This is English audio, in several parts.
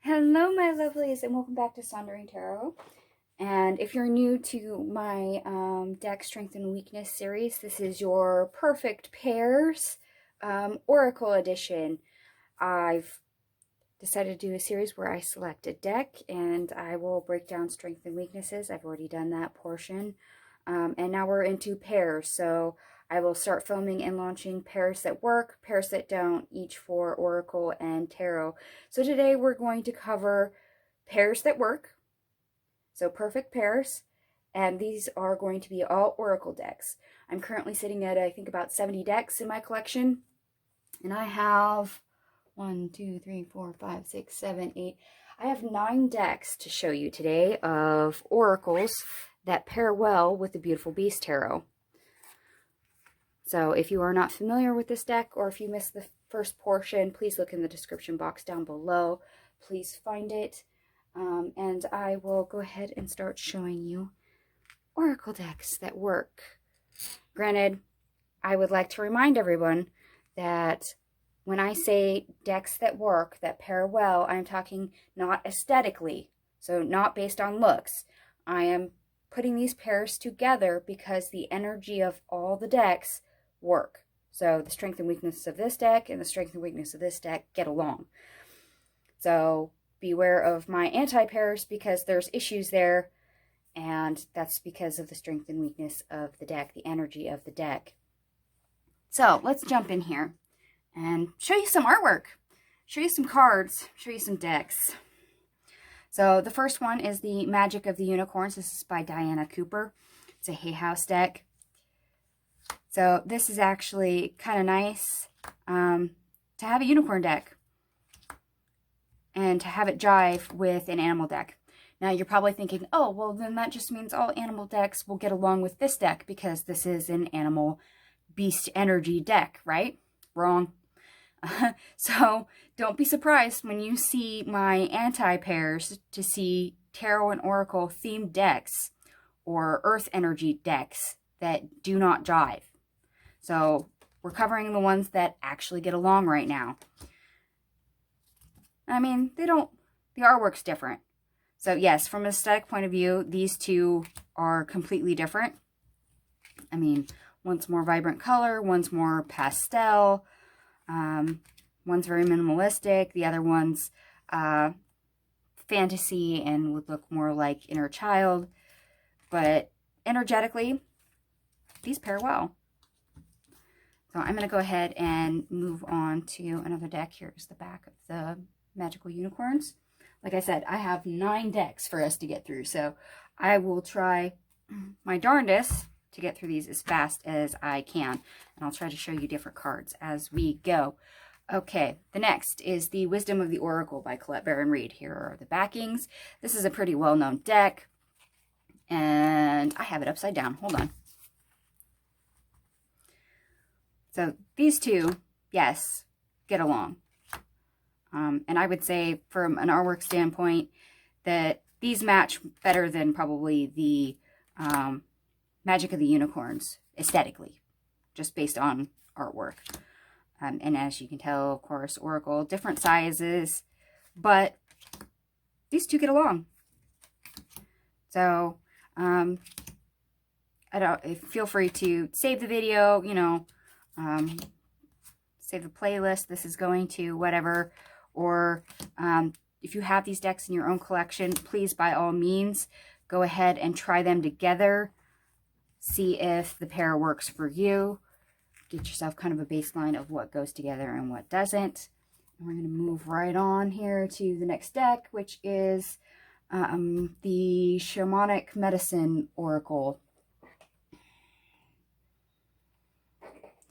Hello, my lovelies, and welcome back to Sondering Tarot. And if you're new to my deck Strength and Weakness series, this is your Perfect Pairs Oracle Edition. I've decided to do a series where I select a deck and I will break down strengths and weaknesses. I've already done that portion. And now we're into pairs, so I will start filming and launching pairs that work, pairs that don't, each for Oracle and Tarot. So today we're going to cover pairs that work, so perfect pairs, and these are going to be all Oracle decks. I'm currently sitting at, I think, about 70 decks in my collection, and I have 1, 2, 3, 4, 5, 6, 7, 8. I have 9 decks to show you today of oracles that pair well with the Beautiful Beast Tarot. So if you are not familiar with this deck, or if you missed the first portion, please look in the description box down below. Please find it, and I will go ahead and start showing you oracle decks that work. Granted, I would like to remind everyone that when I say decks that work, that pair well, I'm talking not aesthetically, so not based on looks. I am putting these pairs together because the energy of all the decks work. So the strength and weakness of this deck and the strength and weakness of this deck get along. So beware of my anti-pairs because there's issues there, and that's because of the strength and weakness of the deck, the energy of the deck. So let's jump in here and show you some artwork, show you some cards, show you some decks. So the first one is the Magic of the Unicorns. This is by Diana Cooper. It's a Hay House deck. So this is actually kind of nice to have a unicorn deck and to have it jive with an animal deck. Now you're probably thinking, oh, well then that just means all animal decks will get along with this deck because this is an animal beast energy deck, right? Wrong. So don't be surprised when you see my anti-pairs to see tarot and oracle themed decks or earth energy decks that do not jive. So we're covering the ones that actually get along right now. I mean, the artwork's different. So yes, from an aesthetic point of view, these two are completely different. I mean, one's more vibrant color, one's more pastel, one's very minimalistic, the other one's fantasy and would look more like Inner Child. But energetically, these pair well. So I'm going to go ahead and move on to another deck. Here's the back of the Magical Unicorns. Like I said, I have 9 decks for us to get through, so I will try my darndest to get through these as fast as I can. And I'll try to show you different cards as we go. Okay, the next is the Wisdom of the Oracle by Colette Baron Reid. Here are the backings. This is a pretty well-known deck, and I have it upside down. Hold on. So these two, yes, get along. And I would say from an artwork standpoint that these match better than probably the Magic of the Unicorns aesthetically, just based on artwork. And as you can tell, of course, Oracle, different sizes, but these two get along. So feel free to save the video, save the playlist this is going to, whatever. Or if you have these decks in your own collection, please, by all means, go ahead and try them together. See if the pair works for you. Get yourself kind of a baseline of what goes together and what doesn't. And we're going to move right on here to the next deck, which is the Shamanic Medicine Oracle.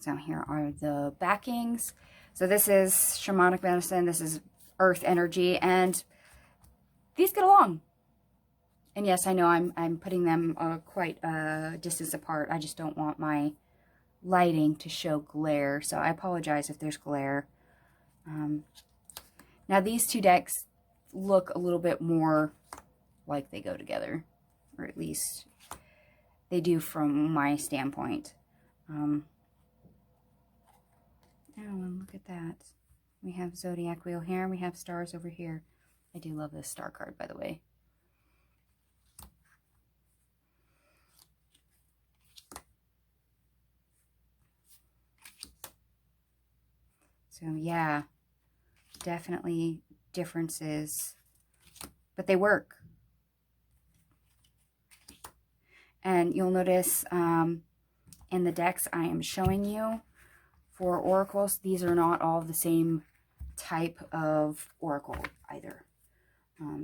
So here are the backings. So this is Shamanic Medicine, this is Earth Energy, and these get along. And yes, I know I'm putting them quite a distance apart. I just don't want my lighting to show glare, so I apologize if there's glare. Now these two decks look a little bit more like they go together, or at least they do from my standpoint. Oh, and look at that. We have zodiac wheel here, and we have stars over here. I do love this star card, by the way. So yeah, definitely differences, but they work. And you'll notice in the decks I am showing you for oracles, these are not all the same type of oracle either.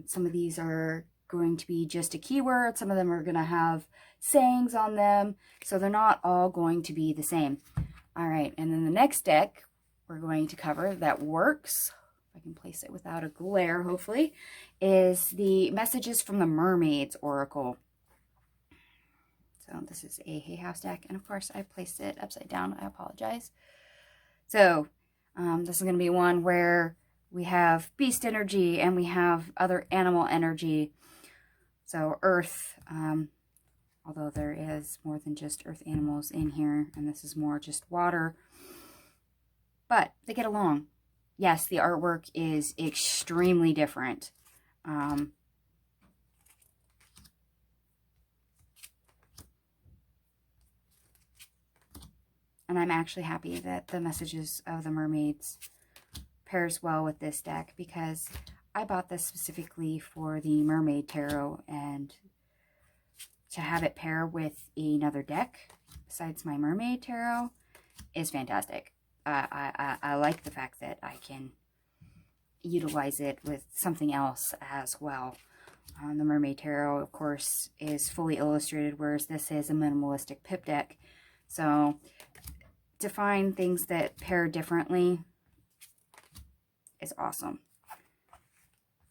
Some of these are going to be just a keyword. Some of them are going to have sayings on them. So they're not all going to be the same. All right, and then the next deck we're going to cover that works, if I can place it without a glare, hopefully, is the Messages from the Mermaids Oracle. So this is a Hay House deck, and of course I placed it upside down. I apologize. So this is going to be one where we have beast energy and we have other animal energy. So earth, although there is more than just earth animals in here, and this is more just water, but they get along. Yes, the artwork is extremely different. And I'm actually happy that the Messages of the Mermaids pairs well with this deck, because I bought this specifically for the Mermaid Tarot, and to have it pair with another deck besides my Mermaid Tarot is fantastic. I like the fact that I can utilize it with something else as well. The Mermaid Tarot, of course, is fully illustrated, whereas this is a minimalistic pip deck. So to find things that pair differently is awesome.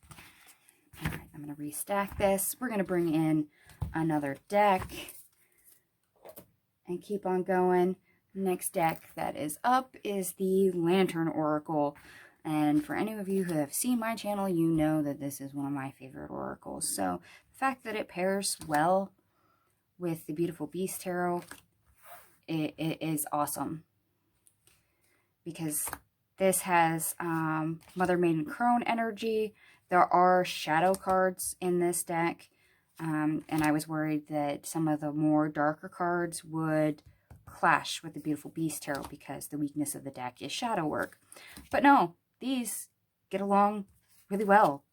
All right, I'm going to restack this. We're going to bring in another deck and keep on going. Next deck that is up is the Lantern Oracle. And for any of you who have seen my channel, you know that this is one of my favorite oracles. So the fact that it pairs well with the Beautiful Beast Tarot, it is awesome. Because this has Mother Maiden Crone energy. There are shadow cards in this deck. And I was worried that some of the more darker cards would clash with the Beautiful Beast Tarot because the weakness of the deck is shadow work. But no, these get along really well.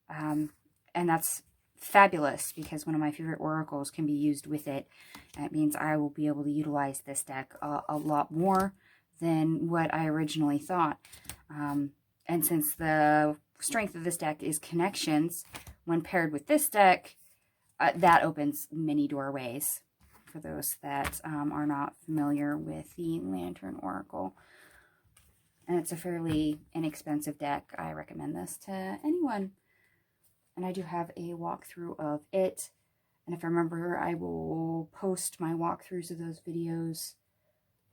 And that's fabulous, because one of my favorite oracles can be used with it. And it means I will be able to utilize this deck a lot more than what I originally thought. And since the strength of this deck is connections, when paired with this deck, that opens many doorways for those that are not familiar with the Lantern Oracle. And it's a fairly inexpensive deck. I recommend this to anyone. And I do have a walkthrough of it. And if I remember, I will post my walkthroughs of those videos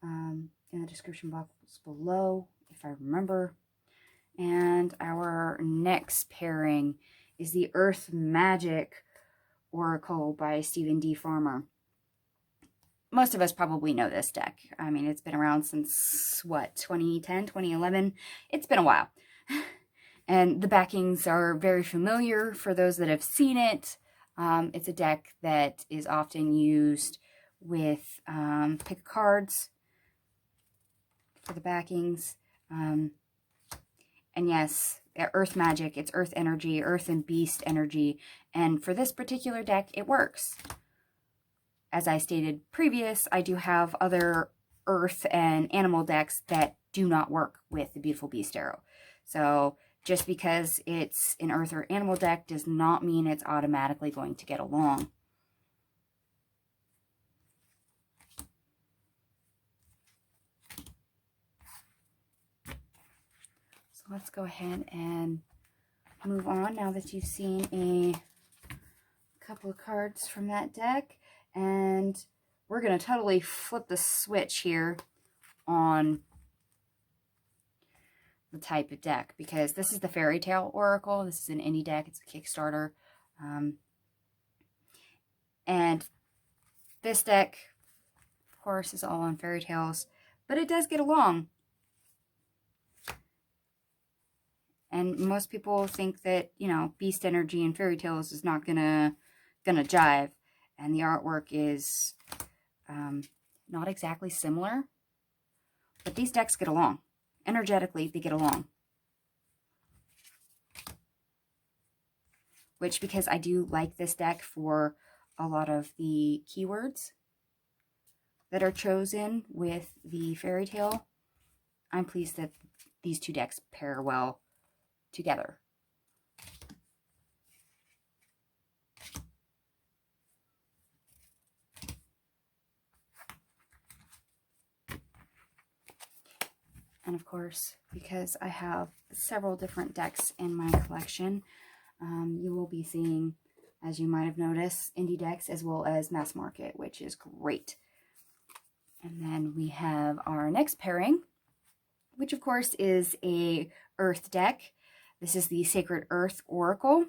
in the description box below, if I remember. And our next pairing is the Earth Magic Oracle by Stephen D. Farmer. Most of us probably know this deck. I mean, it's been around since, what, 2010, 2011? It's been a while. And the backings are very familiar for those that have seen it. It's a deck that is often used with pick cards for the backings. And yes, Earth Magic, it's Earth energy, Earth and Beast energy. And for this particular deck, it works. As I stated previous, I do have other Earth and animal decks that do not work with the Beautiful Beast Tarot. So just because it's an Earth or animal deck does not mean it's automatically going to get along. So let's go ahead and move on now that you've seen a couple of cards from that deck. And we're going to totally flip the switch here on the type of deck, because this is the Fairy Tale Oracle. This is an indie deck. It's a Kickstarter. And this deck, of course, is all on fairy tales, but it does get along. And most people think that, you know, Beast Energy and Fairy Tales is not gonna jive. And the artwork is not exactly similar. But these decks get along. Energetically, they get along. Which, because I do like this deck for a lot of the keywords that are chosen with the Fairy Tale, I'm pleased that these two decks pair well together. And of course, because I have several different decks in my collection, you will be seeing, as you might have noticed, indie decks as well as mass market, which is great. And then we have our next pairing, which of course is a Earth deck. This is the Sacred Earth Oracle.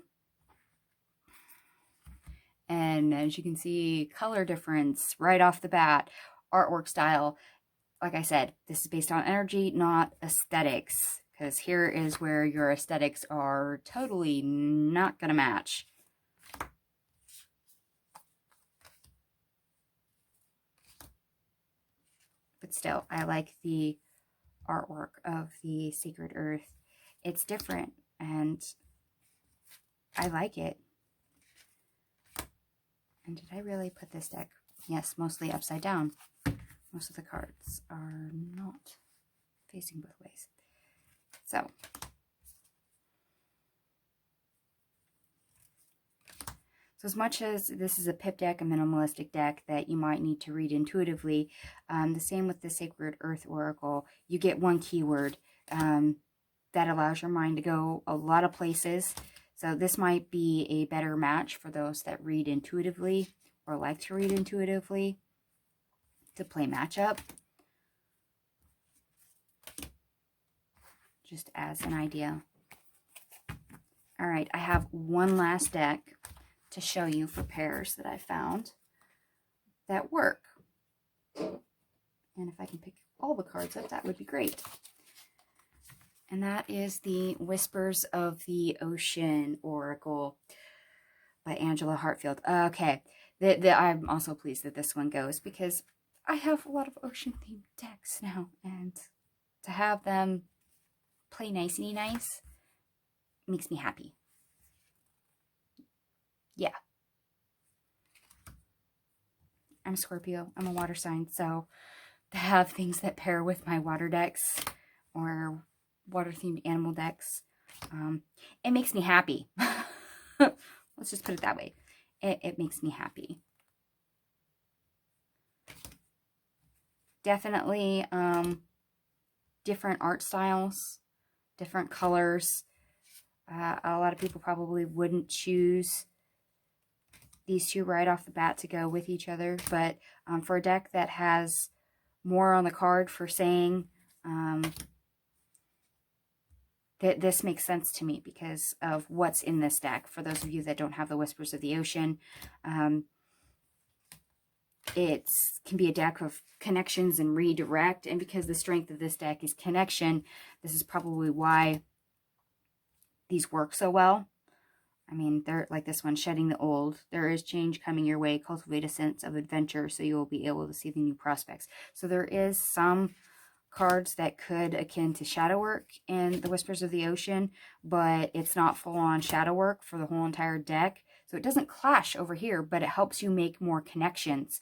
And as you can see, color difference right off the bat, artwork style. Like I said, this is based on energy, not aesthetics, because here is where your aesthetics are totally not going to match. But still, I like the artwork of the Sacred Earth. It's different, and I like it. And did I really put this deck? Yes, mostly upside down. Most of the cards are not facing both ways. So as much as this is a pip deck, a minimalistic deck that you might need to read intuitively, the same with the Sacred Earth Oracle. You get one keyword that allows your mind to go a lot of places. So this might be a better match for those that read intuitively or like to read intuitively to play matchup. Just as an idea. All right, I have one last deck to show you for pairs that I found that work. And if I can pick all the cards up, that would be great. And that is the Whispers of the Ocean Oracle by Angela Hartfield. Okay, I'm also pleased that this one goes because I have a lot of ocean-themed decks now, and to have them play nicey nice makes me happy. Yeah. I'm a Scorpio. I'm a water sign, so to have things that pair with my water decks or water-themed animal decks, it makes me happy. Let's just put it that way. It makes me happy. Definitely different art styles, different colors. A lot of people probably wouldn't choose these two right off the bat to go with each other, but for a deck that has more on the card for saying that this makes sense to me because of what's in this deck. For those of you that don't have the Whispers of the Ocean, it can be a deck of connections and redirect, and because the strength of this deck is connection, this is probably why these work so well. I mean, they're like this one, Shedding the Old. There is change coming your way. Cultivate a sense of adventure so you will be able to see the new prospects. So there is some cards that could akin to shadow work in the Whispers of the Ocean, but it's not full-on shadow work for the whole entire deck. So it doesn't clash over here, but it helps you make more connections,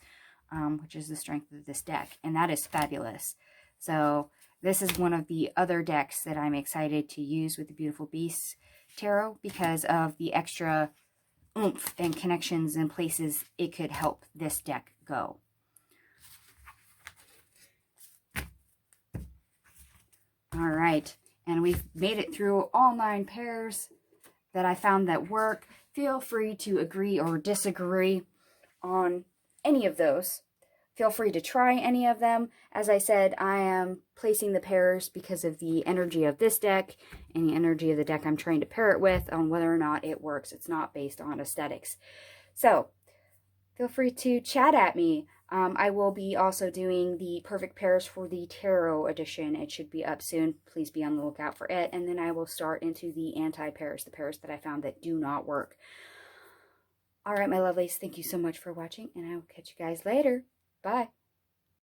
which is the strength of this deck. And that is fabulous. So this is one of the other decks that I'm excited to use with the Beautiful Beasts Tarot because of the extra oomph and connections and places it could help this deck go. All right, and we've made it through all 9 pairs that I found that work. Feel free to agree or disagree on any of those. Feel free to try any of them. As I said, I am placing the pairs because of the energy of this deck and the energy of the deck I'm trying to pair it with on whether or not it works. It's not based on aesthetics. So feel free to chat at me. I will be also doing the perfect pairs for the tarot edition. It should be up soon. Please be on the lookout for it. And then I will start into the anti-pairs, the pairs that I found that do not work. All right, my lovelies, thank you so much for watching, and I will catch you guys later. Bye.